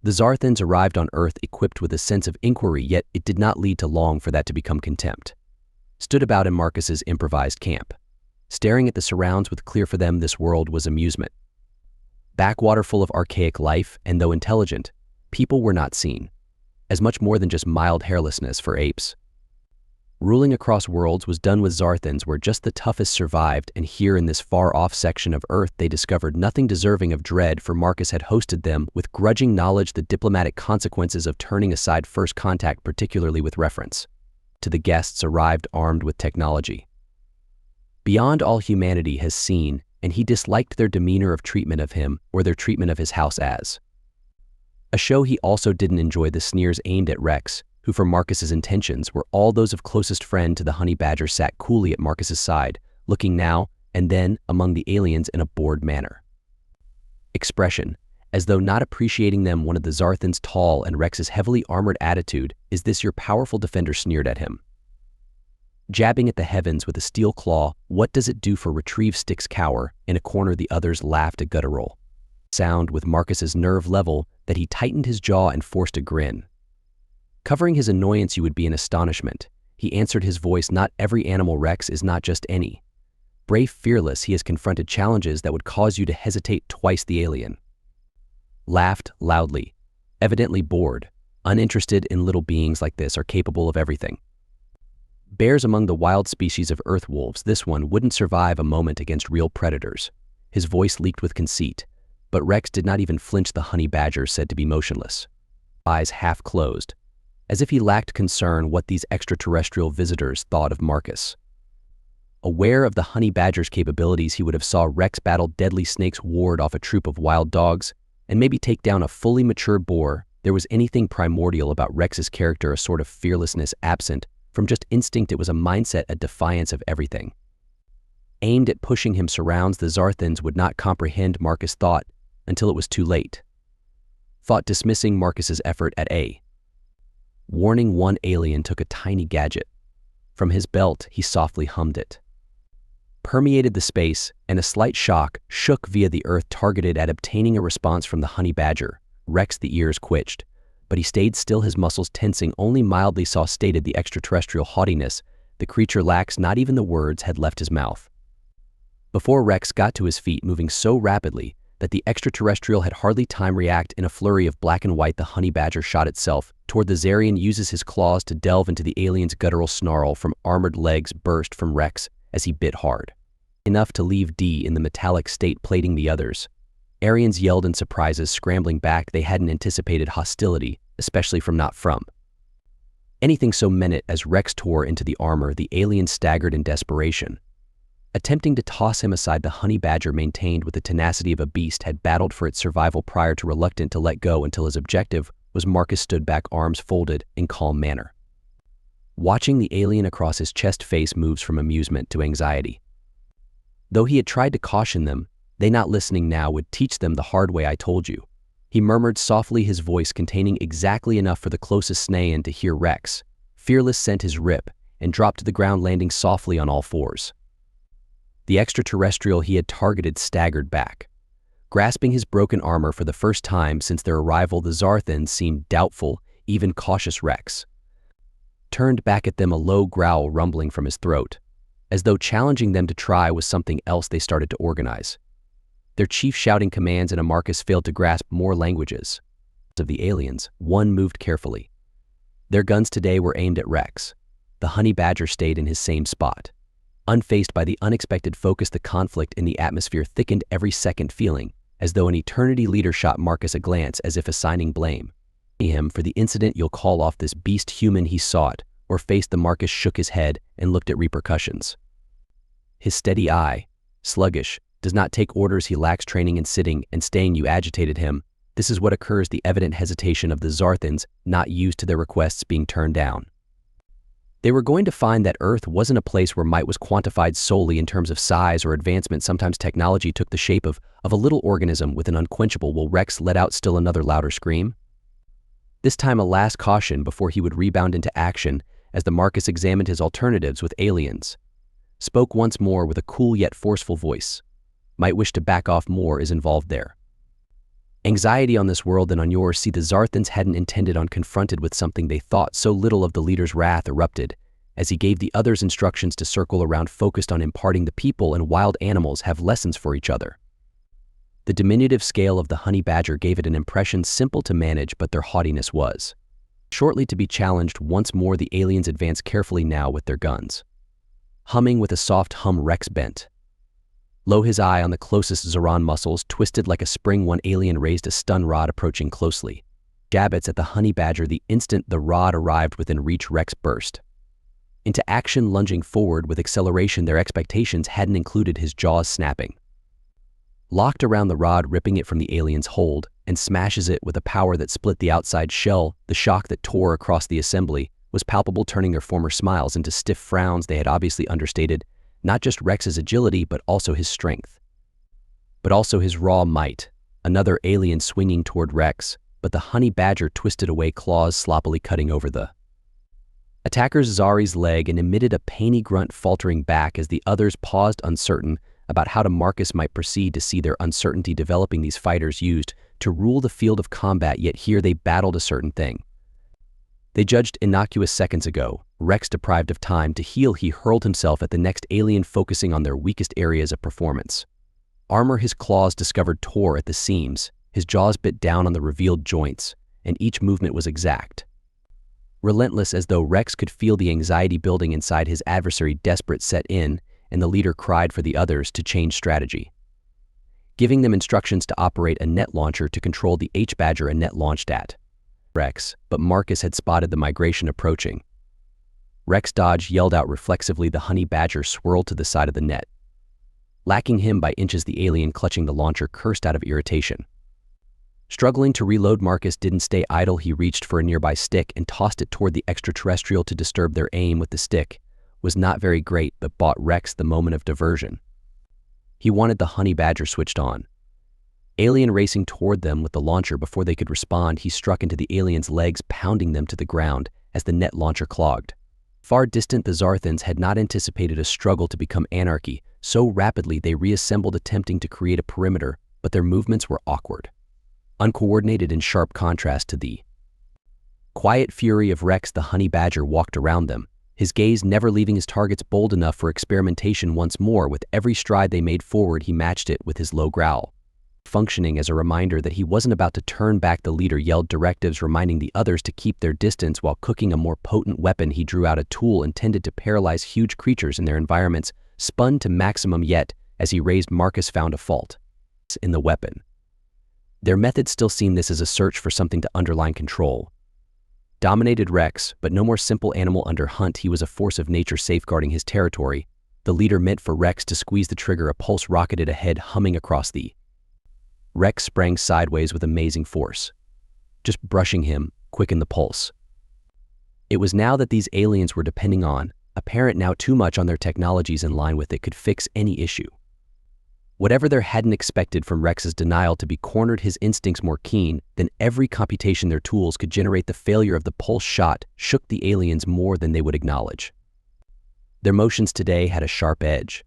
The Zarthans arrived on Earth equipped with a sense of inquiry, yet it did not lead to long for that to become contempt. Stood about in Marcus's improvised camp, staring at the surrounds with clear for them this world was amusement. Backwater full of archaic life, and though intelligent, people were not seen, as much more than just mild hairlessness for apes. Ruling across worlds was done with Zarthans where just the toughest survived, and here in this far-off section of Earth they discovered nothing deserving of dread, for Marcus had hosted them with grudging knowledge the diplomatic consequences of turning aside first contact, particularly with reference to the guests arrived armed with technology beyond all humanity has seen, and he disliked their demeanor of treatment of him or their treatment of his house as a show. He also didn't enjoy the sneers aimed at Rex, who for Marcus's intentions were all those of closest friend to the honey badger, sat coolly at Marcus's side, looking now and then among the aliens in a bored manner. Expression, as though not appreciating them. One of the Zarthans, tall and Rex's heavily armored attitude, "Is this your powerful defender?" sneered at him. Jabbing at the heavens with a steel claw, "What does it do for retrieve sticks cower?" In a corner the others laughed a guttural sound with Marcus's nerve level that he tightened his jaw and forced a grin. Covering his annoyance, "You would be in astonishment," he answered, his voice not every animal. Rex is not just any brave, fearless. He has confronted challenges that would cause you to hesitate twice. The alien laughed loudly, evidently bored, uninterested in little beings like this are capable of everything. Bears among the wild species of earth wolves, this one wouldn't survive a moment against real predators. His voice leaked with conceit, but Rex did not even flinch. The honey badger said to be motionless, eyes half closed, as if he lacked concern what these extraterrestrial visitors thought of Marcus. Aware of the honey badger's capabilities, he would have saw Rex battle deadly snakes, ward off a troop of wild dogs, and maybe take down a fully matured boar. There was anything primordial about Rex's character, a sort of fearlessness absent from just instinct. It was a mindset, a defiance of everything aimed at pushing him. Surrounds the Zarthans would not comprehend, Marcus thought, until it was too late. Thought dismissing Marcus's effort at a warning. One alien took a tiny gadget from his belt. He softly hummed it. Permeated the space, and a slight shock shook via the earth, targeted at obtaining a response from the honey badger. Rex, the ears twitched, but he stayed still, his muscles tensing only mildly. Saw stated the extraterrestrial haughtiness. The creature lacks, not even the words had left his mouth before Rex got to his feet, moving so rapidly that the extraterrestrial had hardly time react. In a flurry of black and white, the honey badger shot itself toward the Zarian, uses his claws to delve into the alien's guttural snarl. From armored legs burst from Rex as he bit hard, enough to leave D in the metallic state, plating the others. Aryans yelled in surprises, scrambling back. They hadn't anticipated hostility, especially from anything so menacing as Rex tore into the armor. The alien staggered in desperation, attempting to toss him aside. The honey badger, maintained with the tenacity of a beast, had battled for its survival prior to, reluctant to let go until his objective was. Marcus stood back, arms folded in calm manner, watching the alien across his chest. Face moves from amusement to anxiety. Though he had tried to caution them, they not listening now would teach them the hard way. "I told you," he murmured softly, his voice containing exactly enough for the closest Snayan to hear. Rex, fearless, sent his rip and dropped to the ground, landing softly on all fours. The extraterrestrial he had targeted staggered back, grasping his broken armor. For the first time since their arrival, the Zarthans seemed doubtful, even cautious. Rex turned back at them, a low growl rumbling from his throat, as though challenging them to try was something else. They started to organize, their chief shouting commands, and Marcus failed to grasp more languages of the aliens. One moved carefully. Their guns today were aimed at Rex. The honey badger stayed in his same spot, unfazed by the unexpected focus. The conflict in the atmosphere thickened every second, feeling as though an eternity. Leader shot Marcus a glance as if assigning blame him for the incident. "You'll call off this beast human," he sought, or faced the Marcus shook his head and looked at repercussions. His steady eye, sluggish, does not take orders. He lacks training in sitting and staying. "You agitated him." This is what occurs. The evident hesitation of the Zarthans, not used to their requests being turned down. They were going to find that Earth wasn't a place where might was quantified solely in terms of size or advancement. Sometimes technology took the shape of a little organism with an unquenchable will. Rex let out still another louder scream, this time a last caution before he would rebound into action. As the Marcus examined his alternatives with aliens, spoke once more with a cool yet forceful voice. "Might wish to back off, more is involved there." Anxiety on this world and on yours. See, the Zarthans hadn't intended on confronted with something they thought so little of. The leader's wrath erupted as he gave the others instructions to circle around, focused on imparting the people and wild animals have lessons for each other. The diminutive scale of the honey badger gave it an impression simple to manage, but their haughtiness was shortly to be challenged. Once more the aliens advanced carefully now with their guns. Humming with a soft hum, Rex bent low his eye on the closest. Zoran muscles twisted like a spring. One alien raised a stun rod, approaching closely. Jabbits at the honey badger. The instant the rod arrived within reach, Rex burst into action, lunging forward with acceleration their expectations hadn't included, his jaws snapping. Locked around the rod, ripping it from the alien's hold, and smashes it with a power that split the outside shell. The shock that tore across the assembly was palpable, turning their former smiles into stiff frowns. They had obviously understated not just Rex's agility, but also his strength, but also his raw might. Another alien swinging toward Rex, but the honey badger twisted away, claws sloppily cutting over the attacker's Zari's leg and emitted a painy grunt, faltering back as the others paused, uncertain about how Marcus might proceed. To see their uncertainty developing, these fighters used to rule the field of combat, yet here they battled a certain thing they judged innocuous seconds ago. Rex, deprived of time to heal, he hurled himself at the next alien, focusing on their weakest areas of performance. Armor his claws discovered tore at the seams, his jaws bit down on the revealed joints, and each movement was exact, relentless, as though Rex could feel the anxiety building inside his adversary. Desperate set in, and the leader cried for the others to change strategy, giving them instructions to operate a net launcher to control the H-Badger. A net launched at Rex, but Marcus had spotted the migration approaching. Rex dodged, yelled out reflexively. The honey badger swirled to the side of the net, lacking him by inches. The alien clutching the launcher cursed out of irritation. Struggling to reload, Marcus didn't stay idle. He reached for a nearby stick and tossed it toward the extraterrestrial to disturb their aim with the stick. Was not very great, but bought Rex the moment of diversion. He wanted the honey badger switched on. Alien racing toward them with the launcher. Before they could respond, he struck into the alien's legs, pounding them to the ground as the net launcher clogged. Far distant, the Zarthans had not anticipated a struggle to become anarchy. So rapidly they reassembled, attempting to create a perimeter, but their movements were awkward, uncoordinated, in sharp contrast to the quiet fury of Rex. The honey badger walked around them, his gaze never leaving his targets, bold enough for experimentation once more. With every stride they made forward, he matched it with his low growl, functioning as a reminder that he wasn't about to turn back. The leader yelled directives, reminding the others to keep their distance while cooking a more potent weapon. He drew out a tool intended to paralyze huge creatures in their environments, spun to maximum, yet as he raised, Marcus found a fault in the weapon. Their method still seen this as a search for something to underline control. Dominated Rex, but no more simple animal under hunt. He was a force of nature safeguarding his territory. The leader meant for Rex to squeeze the trigger. A pulse rocketed ahead, humming across the Rex sprang sideways with amazing force. Just brushing him quickened the pulse. It was now that these aliens were depending on, apparent now too much on their technologies in line with it, could fix any issue. Whatever they hadn't expected from Rex's denial to be cornered, his instincts more keen than every computation their tools could generate. The failure of the pulse shot shook the aliens more than they would acknowledge. Their motions today had a sharp edge,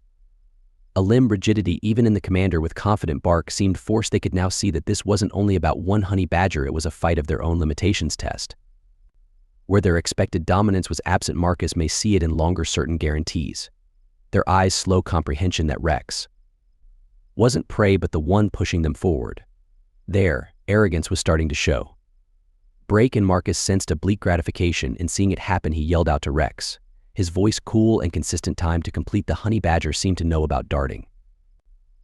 a limb rigidity. Even in the commander with confident bark seemed forced. They could now see that this wasn't only about one honey badger, it was a fight of their own limitations test. Where their expected dominance was absent, Marcus may see it in longer certain guarantees. Their eyes' slow comprehension that Rex wasn't prey, but the one pushing them forward. Their arrogance was starting to show. Break, and Marcus sensed a bleak gratification in seeing it happen. He yelled out to Rex, his voice cool and consistent. Time to complete. The honey badger seemed to know about darting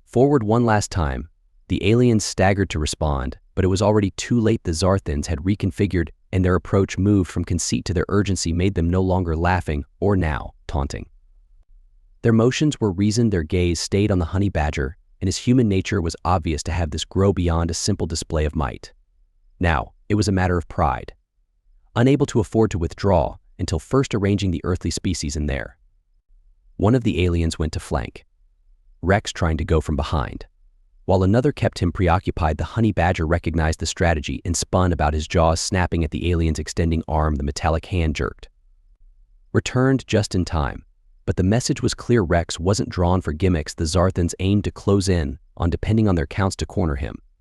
forward one last time. The aliens staggered to respond, but it was already too late. The Zarthans had reconfigured, and their approach moved from conceit to their urgency, made them no longer laughing or now taunting. Their motions were reasoned. Their gaze stayed on the honey badger, and his human nature was obvious to have this grow beyond a simple display of might. Now, it was a matter of pride, unable to afford to withdraw until first arranging the earthly species in there. One of the aliens went to flank, Rex trying to go from behind. While another kept him preoccupied, the honey badger recognized the strategy and spun about, his jaws snapping at the alien's extending arm. The metallic hand jerked, returned just in time. But the message was clear. Rex wasn't drawn for gimmicks. The Zarthans aimed to close in on, depending on their counts, to corner him.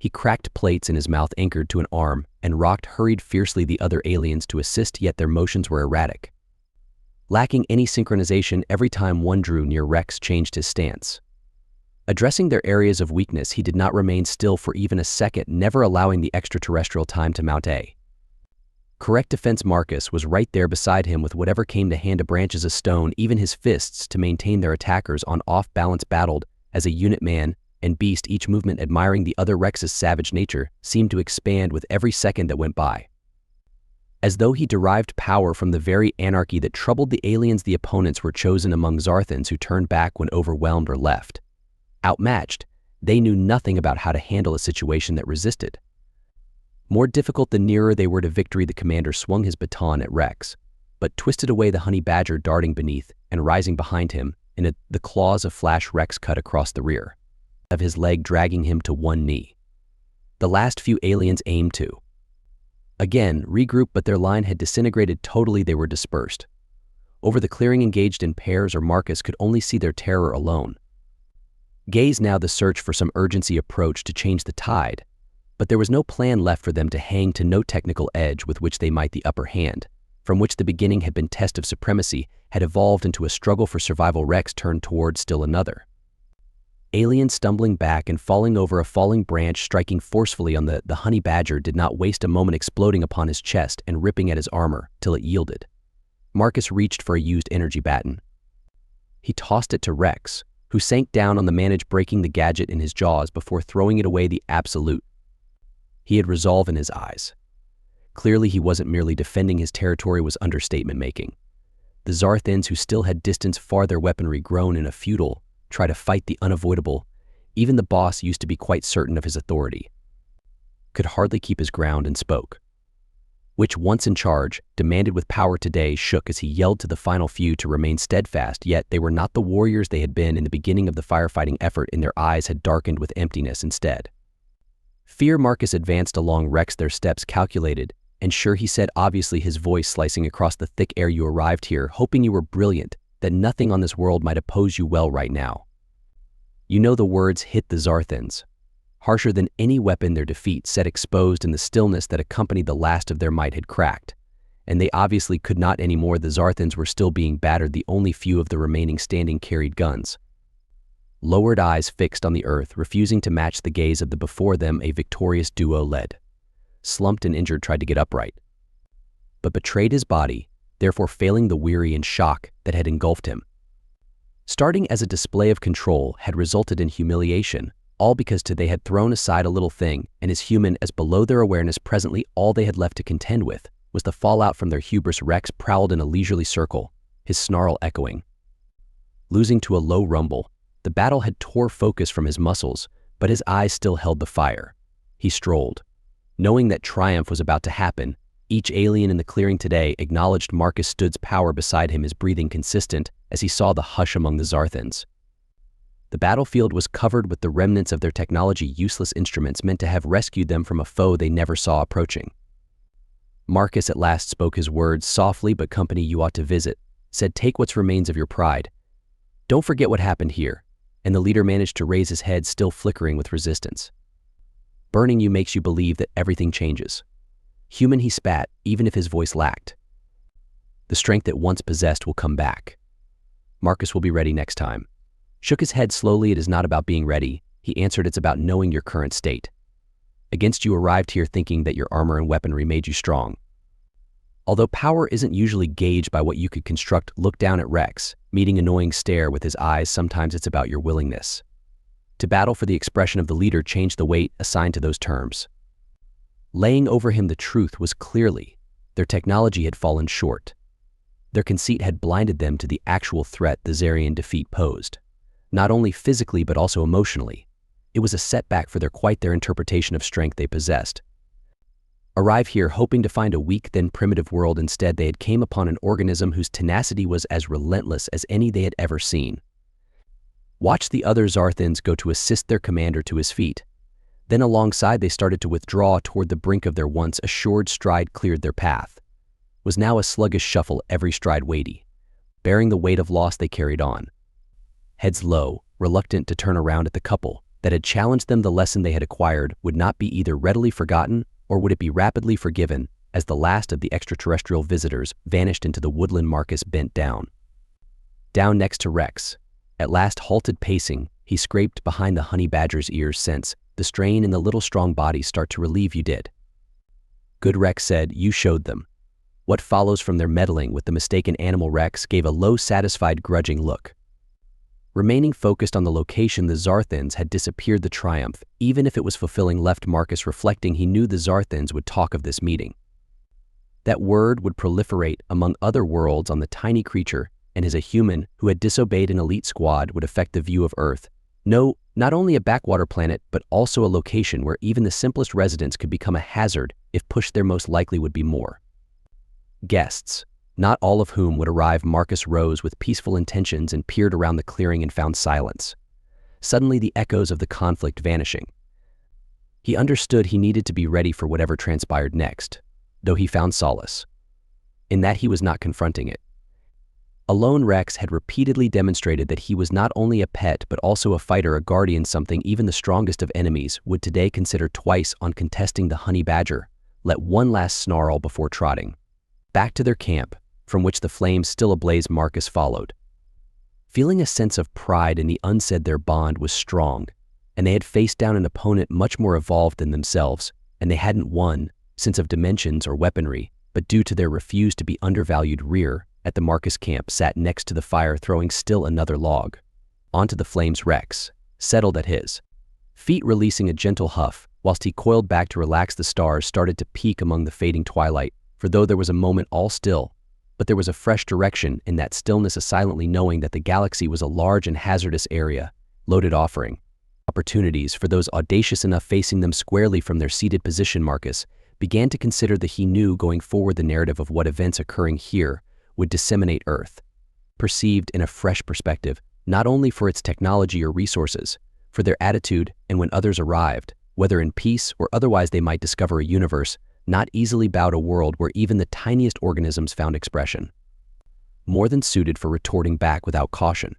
He cracked plates in his mouth anchored to an arm and rocked hurried fiercely the other aliens to assist, yet their motions were erratic. Lacking any synchronization, every time one drew near, Rex changed his stance. Addressing their areas of weakness, he did not remain still for even a second, never allowing the extraterrestrial time to mount a correct defense. Marcus was right there beside him with whatever came to hand, a branches of stone, even his fists, to maintain their attackers on off balance. Battled as a unit, man and beast, each movement admiring the other. Rex's savage nature seemed to expand with every second that went by, as though he derived power from the very anarchy that troubled the aliens. The opponents were chosen among Zarthans who turned back when overwhelmed or left outmatched. They knew nothing about how to handle a situation that resisted. More difficult the nearer they were to victory. The commander swung his baton at Rex, but twisted away the honey badger darting beneath and rising behind him. In the claws of Flash, Rex cut across the rear of his leg, dragging him to one knee. The last few aliens aimed to again regroup, but their line had disintegrated totally. They were dispersed over the clearing, engaged in pairs, or Marcus could only see their terror alone. Gaze now the search for some urgency approach to change the tide, but there was no plan left for them to hang to, no technical edge with which they might. The upper hand, from which the beginning had been test of supremacy, had evolved into a struggle for survival. Rex turned toward still another alien, stumbling back and falling over a falling branch, striking forcefully on the honey badger. Did not waste a moment, exploding upon his chest and ripping at his armor till it yielded. Marcus reached for a used energy baton. He tossed it to Rex, who sank down on the manage, breaking the gadget in his jaws before throwing it away. The absolute he had resolve in his eyes. Clearly he wasn't merely defending his territory, was understatement making. The Zarthans, who still had distance farther weaponry, grown in a futile try to fight the unavoidable. Even the boss used to be quite certain of his authority, could hardly keep his ground, and spoke, which, once in charge, demanded with power. Today shook as he yelled to the final few to remain steadfast, yet they were not the warriors they had been in the beginning of the firefighting effort. In their eyes had darkened with emptiness instead. Fear. Marcus advanced along Rex, their steps calculated and sure, he said, obviously his voice slicing across the thick air. You arrived here hoping you were brilliant, that nothing on this world might oppose you. Well, right now, you know the words hit the Zarthans harsher than any weapon. Their defeat set exposed in the stillness that accompanied the last of their might had cracked, and they obviously could not anymore. The Zarthans were still being battered. The only few of the remaining standing carried guns, lowered eyes fixed on the earth, refusing to match the gaze of the before them. A victorious duo led, slumped and injured, tried to get upright, but betrayed his body, therefore failing the weary and shock that had engulfed him. Starting as a display of control had resulted in humiliation, all because they had thrown aside a little thing, and as human as below their awareness. Presently all they had left to contend with was the fallout from their hubris. Rex prowled in a leisurely circle, his snarl echoing, losing to a low rumble. The battle had tore focus from his muscles, but his eyes still held the fire. He strolled, knowing that triumph was about to happen. Each alien in the clearing today acknowledged Marcus stood's power beside him, his breathing consistent as he saw the hush among the Zarthans. The battlefield was covered with the remnants of their technology, useless instruments meant to have rescued them from a foe they never saw approaching. Marcus at last spoke his words softly, but company you ought to visit, said, take what's remains of your pride. Don't forget what happened here. And the leader managed to raise his head, still flickering with resistance. Burning you makes you believe that everything changes. Human, he spat, even if his voice lacked. The strength it once possessed will come back. Marcus will be ready next time. Shook his head slowly. It is not about being ready, he answered. It's about knowing your current state. Against you arrived here thinking that your armor and weaponry made you strong. Although power isn't usually gauged by what you could construct, look down at Rex, meeting a knowing stare with his eyes. Sometimes it's about your willingness to battle for the expression of the leader. Changed the weight assigned to those terms. Laying over him the truth was clearly their technology had fallen short. Their conceit had blinded them to the actual threat the Zarian defeat posed, not only physically but also emotionally. It was a setback for their interpretation of strength they possessed. Arrive here hoping to find a weak then primitive world. Instead they had came upon an organism whose tenacity was as relentless as any they had ever seen. Watch the other Zarthans go to assist their commander to his feet. Then alongside they started to withdraw toward the brink of their once assured stride. Cleared their path was now a sluggish shuffle, every stride weighty. Bearing the weight of loss they carried on, heads low, reluctant to turn around at the couple. that had challenged them. The lesson they had acquired would not be either readily forgotten or would it be rapidly forgiven as the last of the extraterrestrial visitors vanished into the woodland. Marcus bent down next to Rex. At last halted pacing, he scraped behind the honey badger's ears. Sense the strain in the little strong body start to relieve. You did. Good, Rex said. You showed them. What follows from their meddling with the mistaken animal? Rex gave a low, satisfied, grudging look. Remaining focused on the location the Zarthans had disappeared, the triumph, even if it was fulfilling, left Marcus reflecting. He knew the Zarthans would talk of this meeting. That word would proliferate among other worlds on the tiny creature, and as a human who had disobeyed an elite squad would affect the view of Earth. No, not only a backwater planet, but also a location where even the simplest residents could become a hazard if pushed. There most likely would be more guests, not all of whom would arrive. Marcus rose with peaceful intentions and peered around the clearing and found silence. Suddenly the echoes of the conflict vanishing. He understood he needed to be ready for whatever transpired next, though he found solace in that he was not confronting it alone. Rex had repeatedly demonstrated that he was not only a pet but also a fighter, a guardian, something even the strongest of enemies would today consider twice on contesting. The honey badger let one last snarl before trotting back to their camp, from which the flames still ablaze. Marcus followed, feeling a sense of pride in the unsaid. Their bond was strong, and they had faced down an opponent much more evolved than themselves, and they hadn't won since of dimensions or weaponry, but due to their refuse to be undervalued. Rear at the Marcus camp sat next to the fire, throwing still another log onto the flames. Rex settled at his feet, releasing a gentle huff whilst he coiled back to relax. The stars started to peek among the fading twilight, for though there was a moment all still, but there was a fresh direction in that stillness, a silently knowing that the galaxy was a large and hazardous area, loaded, offering opportunities for those audacious enough facing them squarely from their seated position. Marcus began to consider that he knew going forward the narrative of what events occurring here would disseminate Earth, perceived in a fresh perspective, not only for its technology or resources, for their attitude, and when others arrived, whether in peace or otherwise, they might discover a universe not easily bowed, a world where even the tiniest organisms found expression more than suited for retorting back without caution.